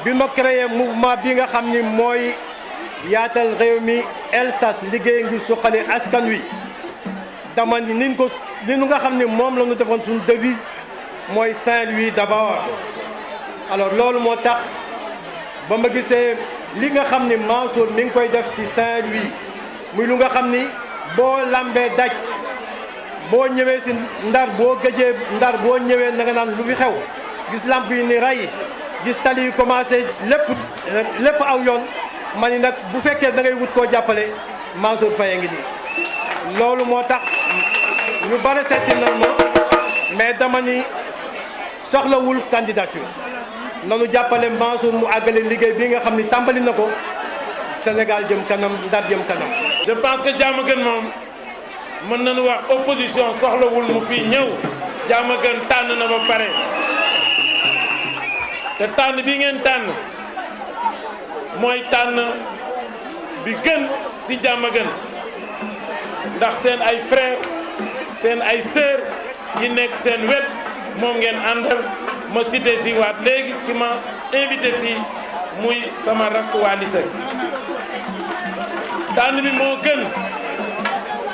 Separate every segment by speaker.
Speaker 1: bi ma créé mouvement bi nga xam ni mooy yaatal réew mi ELSAS liggéey ngir suqali askan wi dama ni li nga xam ni moom la ñu defoon suñu devise mooy Saint-Louis d'abord. alors loolu moo tax ba ma gisee li nga xam ni Mansour mi ngi koy def ci Saint-Louis muy lu nga xam ni boo lambee daj boo ñëwee ci Ndar boo gëjee Ndar boo ñëwee na nga naan lu fi xew gis lamp yi ni ray gis tali yi commencé lépp aw yoon ma ni nag bu fekkee da ngay wut koo jàppale Mansour Faye ngi nii loolu moo tax ñu bari seeti na ma mais dama ni soxlawul candidature nanu jàppale Mansour mu àggale liggéey bi nga xam ni tàmbali na ko Sénégal jëm kanam Ndar jëm kanam.
Speaker 2: je pense que Diamaguène moom mën nañu wax opposition soxlawul mu fii ñëw Diamaguène tànn na ba pare te tànn bi ngeen tànn mooy tànn bi gën ci Diamaguène ndax seen ay frères seen ay sœurs yi nekk seen wet moom ngeen àndal ma cité ci waat léegi ki ma invité fii muy sama rakk Wally Seck tànn bi moo gën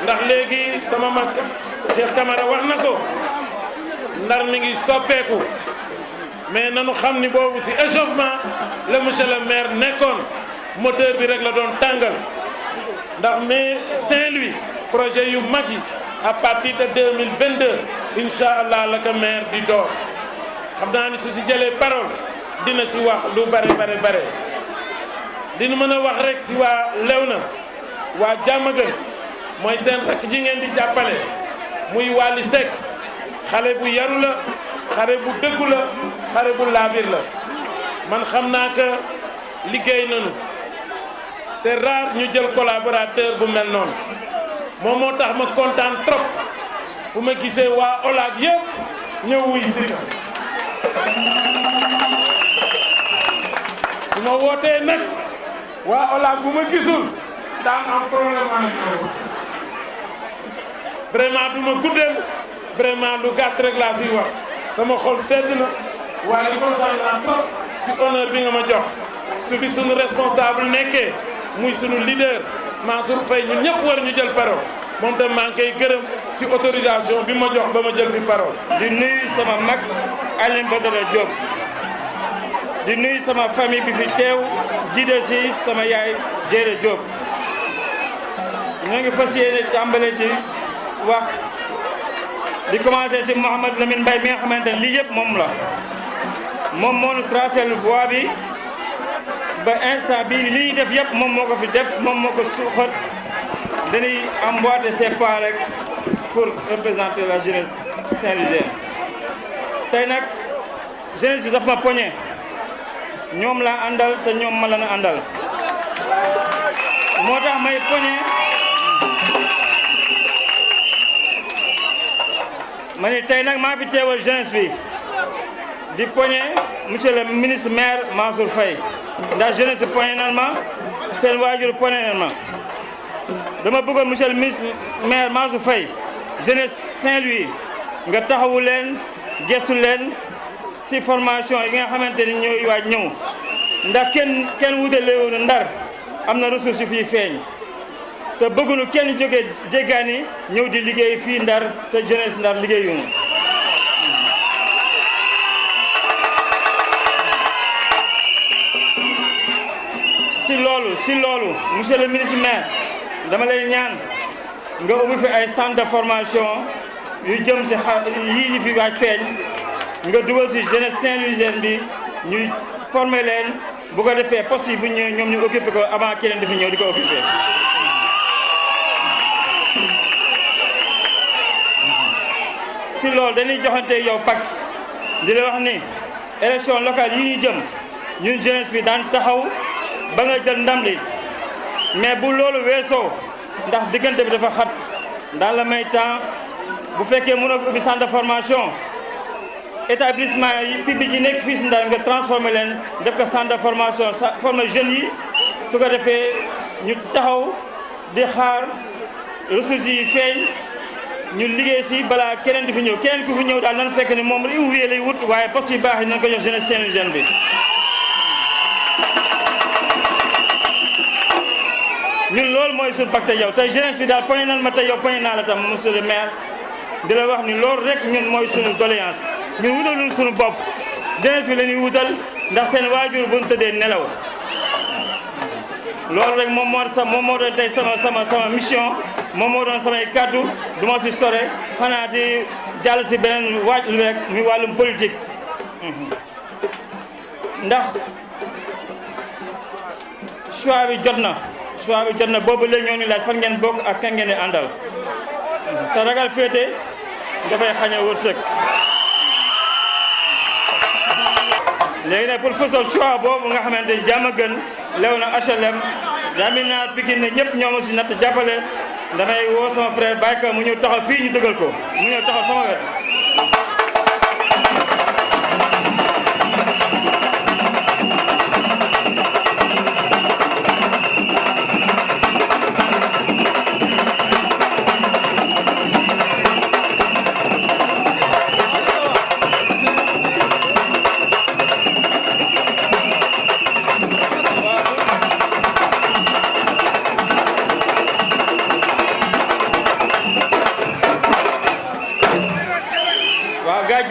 Speaker 2: ndax léegi sama mag Cheikh Camara wax na ko Ndar mi ngi soppeeku mais nanu xam ni boobu ci échauffement la monsieur le maire nekkoon moteur bi rek la doon tàngal ndax mais Saint-Louis projet yu mag yi à partir de 2022 incha allah la ko maire di door xam naa ni su ci jëlee parole dina ci wax lu bare dina mën a wax rek ci waa Léona waa Diamaguène mooy seen rakk ji ngeen di jàppale muy Wally Seck xale bu yaru la xale bu dëggu la xale bu laabir la man xam naa que liggéey nañu c'est rare ñu jël collaborateur bu mel noonu moom moo tax ma kontaan trop fu ma gisee waa OLAC yëpp ñëw wuy si ka su ma wootee nag waa OLAC bu ma gisul daan am problème ak yow vraiment du ma guddeel vraiment lu gàtt rek laa siy wax sama xol sedd na waaye kontaan naa trop si honneur bi nga ma jox su fi sunu responsable nekkee muy sunu leader Mansour Faye ñun ñëpp war ñu jël parole moom tam maa ngi koy gërëm si autorisation bi ma jox ba ma jël fi parole.
Speaker 3: di nuyu sama mag Alioune Badara Diop di nuyu sama famille bi fi teew jiite si sama yaay Jéere Diop ñoo ngi fas yéene tàmbale di wax di commencé si Mouhamadou Lamine Mbaye mi nga xamante ne lii yëpp moom la moom moo ñu tracé le voie bi ba instant bi li ñuy def yëpp moom moo ko fi def moom moo ko suuxat dañuy emboîter ses pas rek pour représenter la jeunesse saint-louisienne. tey nag jeunesse yi daf ma poñe ñoom laa àndal te ñoom ma la na àndal moo tax may poñe ma ni tey nag maa fi teewal jeunesse bi di poñe monsieur le ministre maire Mansour Faye ndax jeunesse poñe nan ma seen waajur poñe nan ma dama bëggoon monsieur le ministre maire Mansour Faye jeunesse Saint-Louis nga taxawu leen gestu leen si formation yi nga xamante ni ñooy waaj ñëw ndax kenn wutalewu Ndar am na ressource yu fii feeñ te bëgguñu kenn jóge jéggaani ñëw di liggéey fii Ndar te jeunesse Ndar liggéeyuñu si loolu monsieur le ministre maire dama lay ñaan nga ubbi fi ay centre de formation yu jëm si yii fi waaj feeñ nga dugal si jeunesse saint-louisienne bi ñuy former leen bu ko defee poste yi bu ñëwee ñoom ñu occupé ko avant keneen dafa ñëw di ko occupé. si loolu dañuy joxante yow pacte di la wax ni élection locale yi ñu jëm ñun jeunesse bi daan taxaw ba nga jël ndam li mais bu loolu weesoo ndax diggante bi dafa xat dans le même temps bu fekkee mënoo ubbi centre de formation établissement yi public yi nekk fii si Ndar nga transformé leen def ko centre de formation former jeunes yi su ko defee ñu taxaw di xaar ressources yi feeñ ñu liggéey si balaa keneen di fi ñëw keneen ku fi ñëw daal nan fekk ni moom ouvrier lay wut waaye poste yu baax yi nañ ko jox jeunesse saint-louisienne bi loolu mooy suñu pacte yow tey jeunesse bi daal poñe nan ma tey yow poñe naa la tam monsieur le maire di la wax ni loolu rek ñun mooy suñu doléance ñun wutalul suñu bopp jeunesse bi la ñuy wutal ndax seen waajur bu ñu tëddee nelaw loolu rek moom moo doon tey sama mission moom moo doon samay kàddu du ma si sore xanaa di jàll si beneen waaj lu rek muy wàllum politique ndax choix bi jot na boobu léegi ñoo ni laaj fan ngeen bokk ak kan ngeen di àndal te ragal féete dafay xañ a wërsëg léegi nag pour fësal choix boobu nga xamante ni Diamaguène Léona HLM Jamina Pikine ñëpp ñoo ma si natt jàppale damay woo sama frère Bayka mu ñëw taxaw fii ñu dëggal ko mu ñëw taxaw sama wet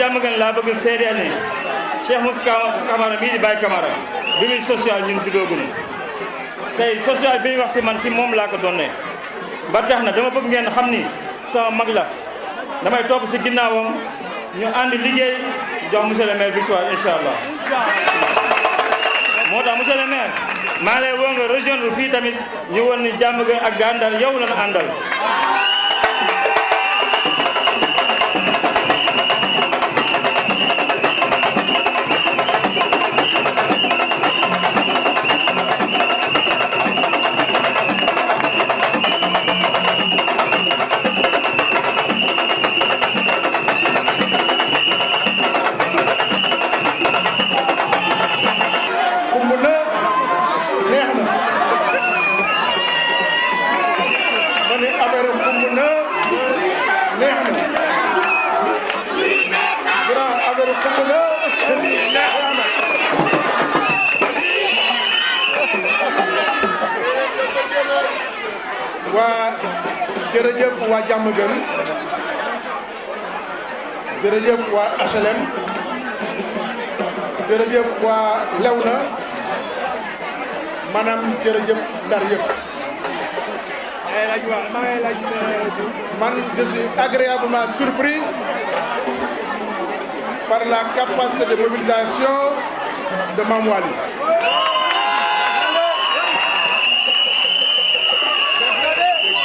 Speaker 3: Diamaguène laa bëgg seedeel ne Cheikh Moussa Camara mii di Baye Camara bi muy social ñun juddooguñu tey social bi ñuy wax si man si moom laa ko doonee ba tax na dama bëgg ngeen xam ni sama mag la damay topp si ginnaawam ñu ànd liggéey jox monsieur le maire victoire incha allah moo tax monsieur le maire maa lay woo nga rejoindre fii tamit ñu woon ni Diamaguène ak Gandar yow lañu àndal
Speaker 4: waa jërëjëf waa Diamaguène jërëjëf waa HLM jërëjëf waa Léona maanaam jërëjëf Ndar yëpp man je suis agréablement surpris par la capacité de mobilisation de Mame Waly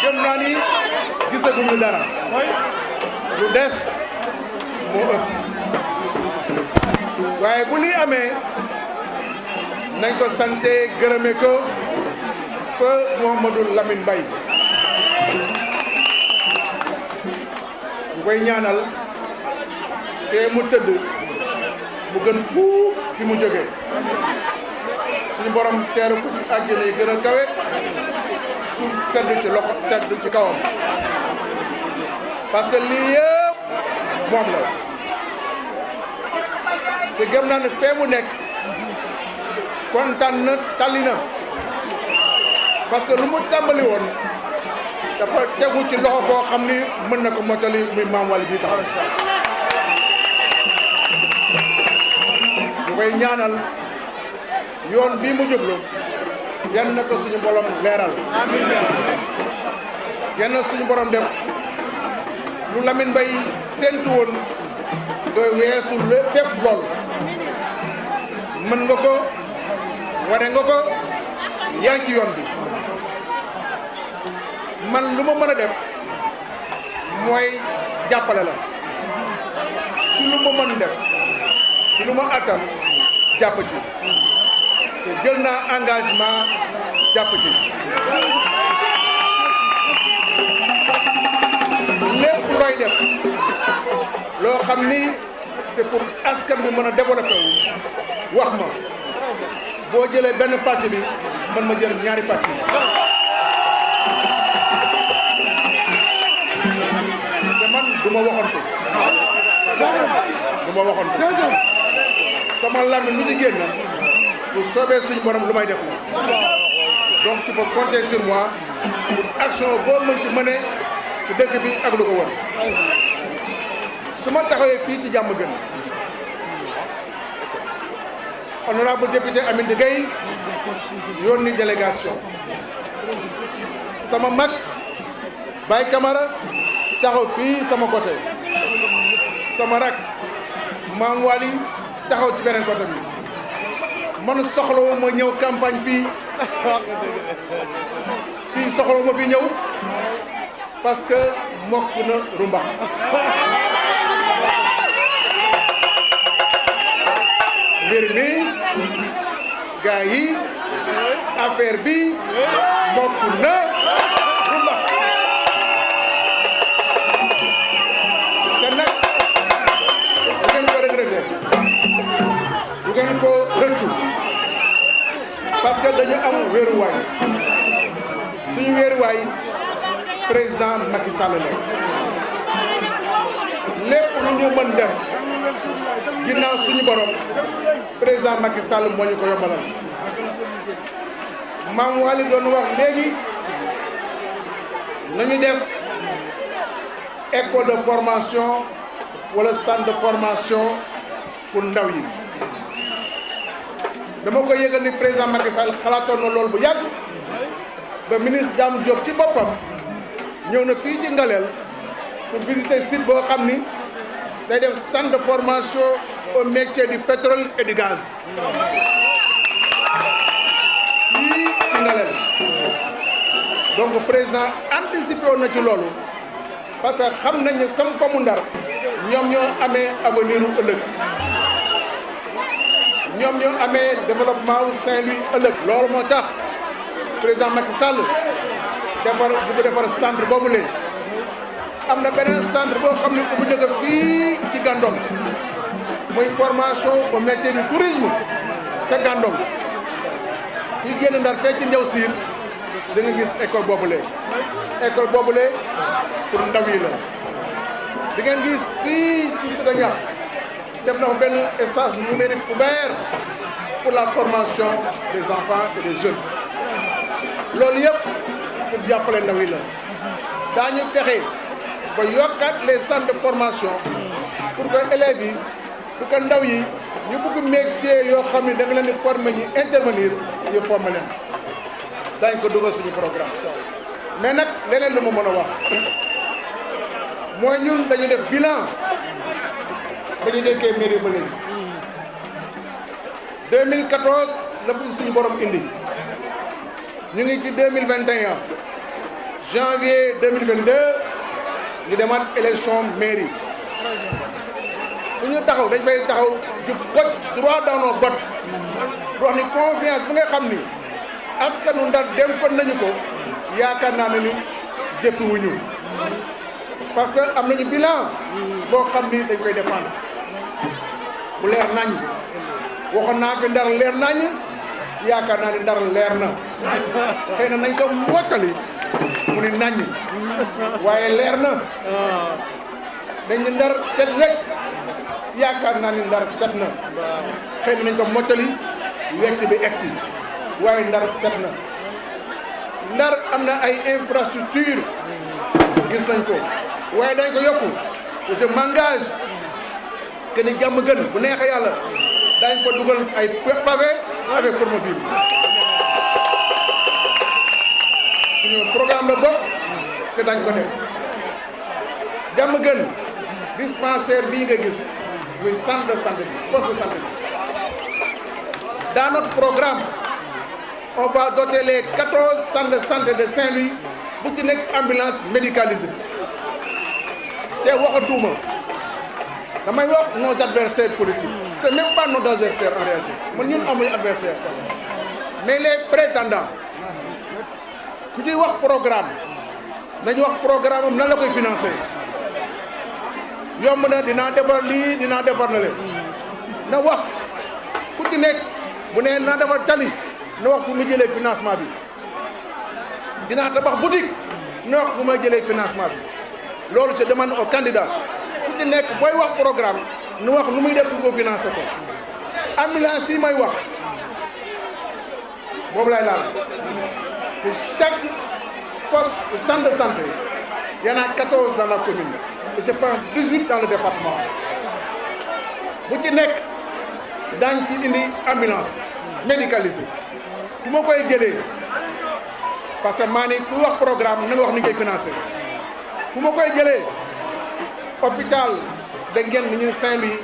Speaker 4: gëm naa ni gisaguñu dara lu des moo ëpp waaye bu lii amee nañ ko sante gërëme ko fa Mouhamadou Lamine Mbaye ñu koy ñaanal fee mu tëdd mu gën fuuf fi mu jógee suñu borom teeru ko ci àjjana yi gën a kawe suuf sedd ci loxo sedd ci kawam parce que lii yëpp moom la te gëm naa ne fee mu nekk kontaan na tàlli na parce que lu mu tàmbali woon dafa tegu ci loxo koo xam ni mën na ko mottali muy Mame Waly bii taxaw ñu koy ñaanal yoon bii mu jublu yan na ko suñu borom leeral yan na suñu borom def lu Lamine Mbaye séentu woon doy weesu fépp lool mën nga ko wane nga ko yaa ngi ci yoon bi man lu ma mën a def mooy jàppale la ci lu ma mën def ci lu ma attan jàpp ci te jël naa engagement jàpp ci lépp looy def loo xam ni c'est pour askan bi mën a développé wu wax ma boo jëlee benn pàcc bi man ma jël ñaari pàcc yi te man du ma waxantu sama làmmiñ lu ci génn bu soobee suñu borom lu may def la donc tu peux compter sur moi action boo mën ci mëne ci dëkk bi ak lu ko wër su ma taxawee fii ci Diamaguène honorable député Aminata Gueye yónni délégation sama mag Baye Camara taxaw fii sama côté sama rak Mame Waly taxaw ci beneen côté bi man soxlawu ma ñëw campagne fii soxlawu ma fi ñëw parce que mokk na rumbax mbir mi gaa yi affaire bi mokk na rumbax te nag bu ngeen ko regretté bu ngeen ko rëccu parce que dañu am wéeruwaay suñu wéeruwaay président Macky Sall la lépp lu ñu mën def ginnaaw suñu borom président Macky Sall moo ñu ko yombalal Mame Waly doon wax léegi nañu def école de formation wala centre de formation pour ndaw yi dama ko yëgal ni président Macky Sall xalaatoon na loolu bu yàgg ba ministre Dame Diop ci boppam ñëw na fii ci Ngalel pour visiter site boo xam ni day def centre de formation au métier du pétrole et du gaz fii ci Ngalel donc président anticipé woon na ci loolu parce que xam nañ ne comme Ndar ñoom ñoo amee avenir u ëllëg ñoom ñoo amee développement wu Saint-Louis ëllëg loolu moo tax président Macky Sall defar centre boobu lee am na beneen centre boo xam ne ubbi na ko fii ci Gandon muy formation au métier du tourisme te Gandon yi génn Ndar fekk ci Njaw Siir da nga gis école boobu lee pour ndaw yi la di ngeen gis fii ci Cité Niakh def na ko benn espace numérique ouvert pour la formation des enfants et des jeunes loolu yëpp pour jàppale ndaw yi la daañu fexe ba yokkaat les centres de formation pour que élèves yi pour que ndaw yi ñu bëgg métier yoo xam ne da nga leen di former ñi intervenir ñu former leen daañu ko dugal suñu programme mais nag leneen lu ma mën a wax mooy ñun dañu def bilan dañu dénkee mairie ba léegi 2014 la fi suñu borom indi ñu ngi ci 2021 janvier 2022 ñu demaat élection mairie fu ñu taxaw dañ fay taxaw jub bot droit dans nos bottes wax ni confiance bi nga xam ni askanu Ndar dénkoon nañu ko yaakaar naa ne ni jëppi wuñu parce que am nañu bilan boo xam ni dañ koy défendre bu leer nañ waxoon naa fi Ndar leer nañ yaakaar naa ni Ndar leer na xëy na nañ ko mottali mu ni nañ waaye leer na dañ ni Ndar set wecc yaakaar naa ni Ndar set na xëy na nañ ko mottali wecc bi egsi waaye Ndar set na Ndar am na ay infrastructure gis nañ ko waaye dañ ko yokku je m'engage que ni Diamaguène bu neexee yàlla dañ ko dugal ay pavé avec Promoville suñu programme la bokk te dañ ko def Diamaguène dispensaire bii nga gis muy centre de santé bi poste de santé bi dans notre programme on va doter les 14 centres de santé de Saint-Louis bu ci nekk ambulance médicalisée te waxatuma damay wax nos adversaires politiques c'est même pas nos adversaires en réalité man ñun amuñu adversaire mais les prétendants ku ciy wax programme nañu wax programme am nan la koy financer yomb na dinaa defar lii dinaa defar na leen na wax ku ci nekk bu ne naa defar tali na wax fu mu jëlee financement bi dinaa tabax boutique na wax fu may jëlee financement bi loolu je demande aux candidats ku ci nekk booy wax programme nu wax lu muy def pour ko financer ko ambulance yi may wax boobu lay laal te chaque postes de centre de santé, il y en a 14 dans la commune et je pense 18 dans le département. Bu ci nekk daañ ci indi ambulance médicalisée bu ma koy jëlee parce que maa ni ku wax programme na nga wax ni koy financé bu ma koy jëlee hôpital de Nguène ñu Saint-Louis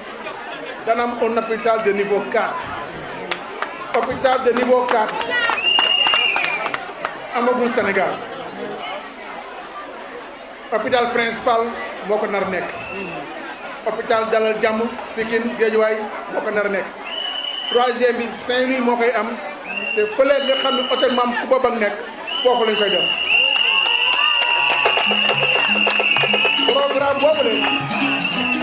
Speaker 4: dana am un hôpital de niveau 4 hôpital de niveau 4 amagul Sénégal hôpital principal moo ko nar nekk hôpital Dalal Jàmm Pikine Guédiawaye moo ko nar nekk troisième bi Saint-Louis moo koy am te fële nga xam ne hôtel Mame Coumba Ba nekk foofu lañ koy def programme boobu la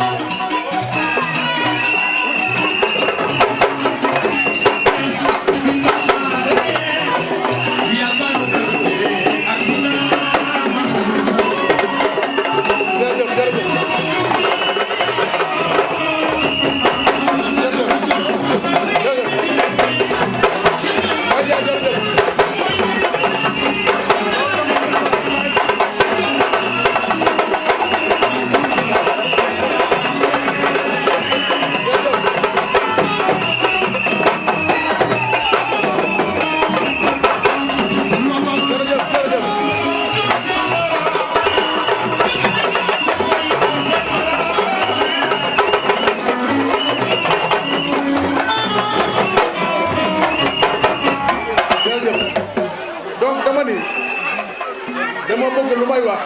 Speaker 4: dama bëgg lu may wax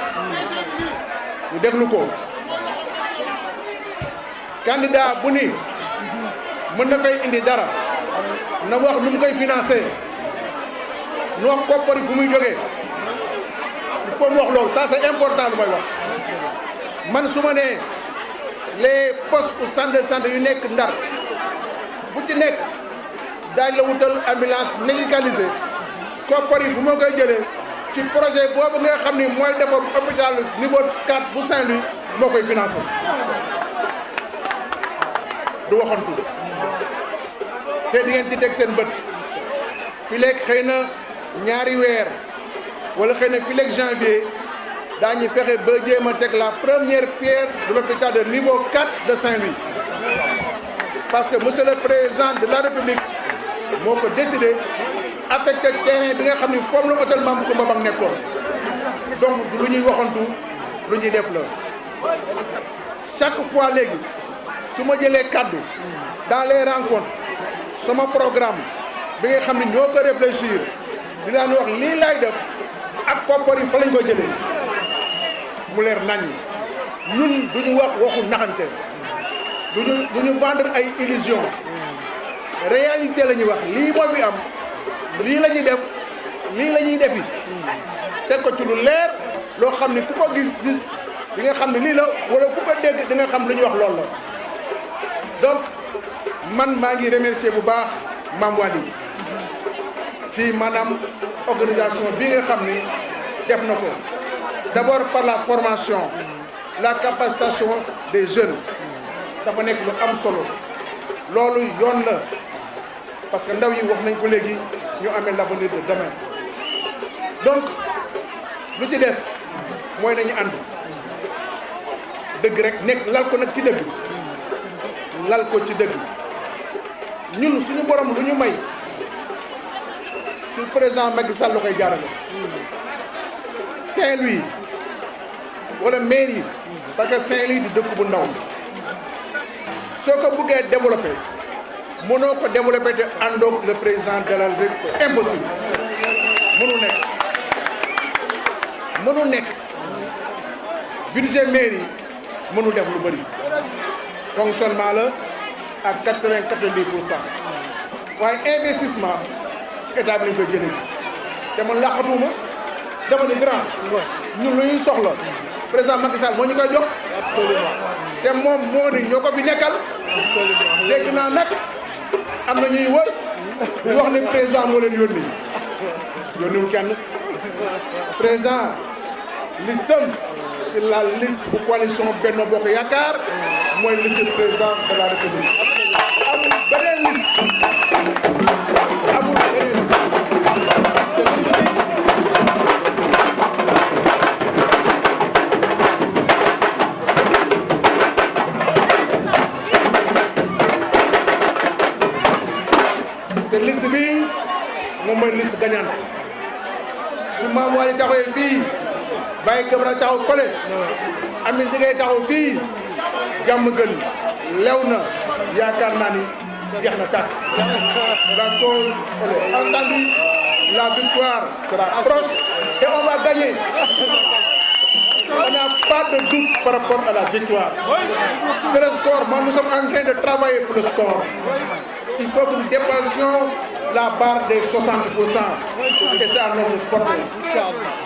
Speaker 4: ñu déglu ko candidat bu ni mën na fay indi dara na wax nu mu koy financé nu wax koppar yi fu muy jógee il faut mu wax loolu ça c'est important lu may wax man su ma nee les postes au centre de santé yu nekk Ndar bu ci nekk daañ la wutal ambulance médicalisée koppar yi fu ma koy jëlee ci projet boobu nga xam ni mooy defar hôpital niveau 4 bu Saint-Louis moo koy financé du waxantu te di ngeen ci teg seen bët fi léegi xëy na ñaari weer wala xëy na fi léegi janvier daañu fexe ba jéem a teg la première pierre de l'hôpital de niveau 4 de Saint-Louis parce que monsieur le président de la République moo ko décidé affecté terrain bi nga xam ni foofu la hôtel Mame Coumba Ba nekkoon donc lu ñuy waxantu lu ñuy def la chaque fois léegi su ma jëlee kaddu dans les rencontres sama programme bi nga xam ni ñoo ko réfléchir dinaa wax lii lay def ak koppar yi fa lañ ko jëlee mu leer nañ ñun duñu wax waxu naxante duñu vendre ay illusion réalité la ñuy wax lii moo fi am lii la ñuy def lii la ñuy defi teg ko ci lu leer loo xam ni ku ko gis di nga xam ne lii la wala ku ko dégg di nga xam li ñuy wax loolu la donc man maa ngi remercier bu baax Mame Waly ci maanaam organisation bi nga xam ni def na ko d'abord par la formation la capacitation des jeunes dafa nekk lu am solo loolu yoon la parce que ndaw yi wax nañ ko léegi ñu amee l'avenir de demain donc lu ci des mooy nañu ànd dëgg rek nekk lal ko nag ci dëgg lal ko ci dëgg ñun suñu borom lu ñu may ci président Macky Sall la koy jaarale Saint-Louis wala mairie parce que Saint-Louis di dëkk bu ndaw soo ko bëggee développé mënoo ko développé te àndoog le président de la République c'est impossible mënu nekk budget mairie mënul def lu bëri fonctionnement la ak 90% waaye investissement ci état bi lañ koy jëlee te man laqatuma dama ni grand ñun lu ñuy soxla président Macky Sall moo ñu koy jox te moom moo ni ñoo ko fi nekkal dégg naa nag am na ñuy wër di wax ni président moo leen yónniwul kenn président li sëm si la liste bu coalition Benno Bokk Yaakaar mooy liste président de la République amul beneen liste amul beneen liste te liste bi moom mooy liste gagnante su Mame Waly taxawee fii Baye Camara taxaw fële Amine Digay taxaw fii jàmm gën lew na yaakaar naa ni jeex na tàkk la cause elle est entendue la victoire sera proche et on va gagner. On n'a pas de doute par rapport à la victoire. C'est le score. Moi, nous sommes en train de travailler pour le score. Il faut que nous dépassions la barre des 60%. Et c'est à notre portée.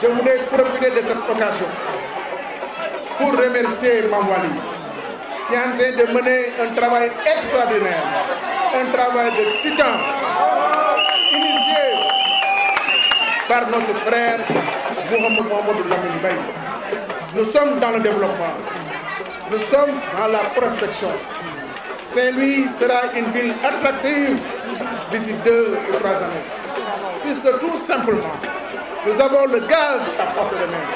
Speaker 4: Je voulais profiter de cette occasion pour remercier Mame Waly, qui est en train de mener un travail extraordinaire, un travail de titan, initié par notre frère Mohamed Lamine Mbaye. Nous sommes dans le développement, nous sommes dans la prospection. Saint-Louis sera une ville attractive d'ici 2 ou 3 années. Puisque tout simplement, nous avons le gaz à portée de main.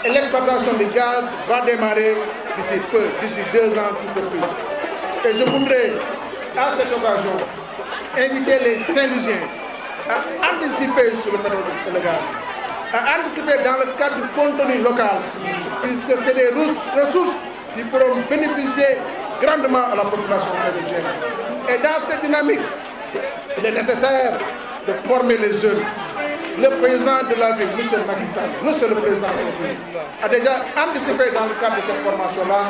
Speaker 4: Et l'exploitation du gaz va démarrer d'ici peu, d'ici 2 ans tout au plus. Et je voudrais, à cette occasion, inviter les Saint-Louisiens à anticiper sur le pétrole et le gaz, à anticiper dans le cadre du contenu local, puisque c'est des ressources qui pourront bénéficier grandement à la population saint-louisienne. Et dans cette dynamique, il est nécessaire de former les jeunes. Le président de la ville, M. Macky Sall, monsieur le président de la ville, a déjà anticipé dans le cadre de cette formation-là,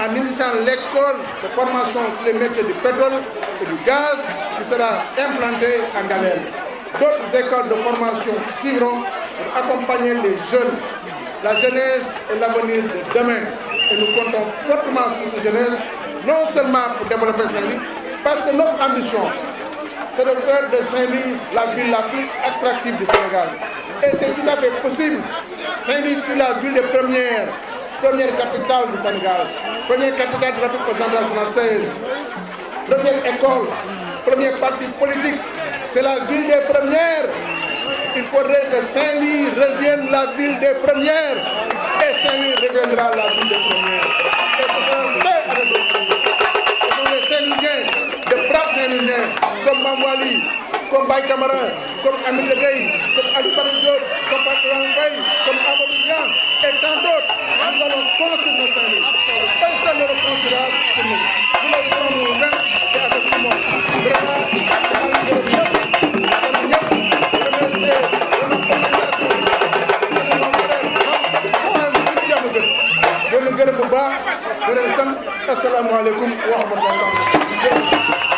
Speaker 4: en initiant l'école de formation sur les métiers du pétrole et du gaz, qui sera implantée en Galère. D'autres écoles de formation suivront pour accompagner les jeunes. La jeunesse est l'avenir de demain. Et nous comptons fortement sur cette jeunesse, non seulement pour développer Saint-Louis, parce que notre ambition, c'est de faire de Saint-Louis la ville la plus attractive du Sénégal. Et c'est tout à fait possible. Saint-Louis est la ville de première capitale du Sénégal, première capitale de l'Afrique occidentale française, première école, premier parti politique. C'est la ville des premières. Il faudrait que Saint-Louis revienne la ville des premières. Et Saint-Louis reviendra la ville des premières. Et ce sont avec les Saint-Louis. Ce sont les Saint-Louisiens, de braves Saint-Louisiens, comme Mame Waly, comme Baye Camara, comme Amine Digay, comme Ali Diop, comme Patrick Mbaye, comme Amadou Niang et tant d'autres. Nous allons construire nos Saint-Louis. Personne ne le construira pour nous. Nous le ferons nous-mêmes et avec tout le monde. Vraiment, gërëm bu baax di leen sant asalaamaaleykum wa rahmatulah.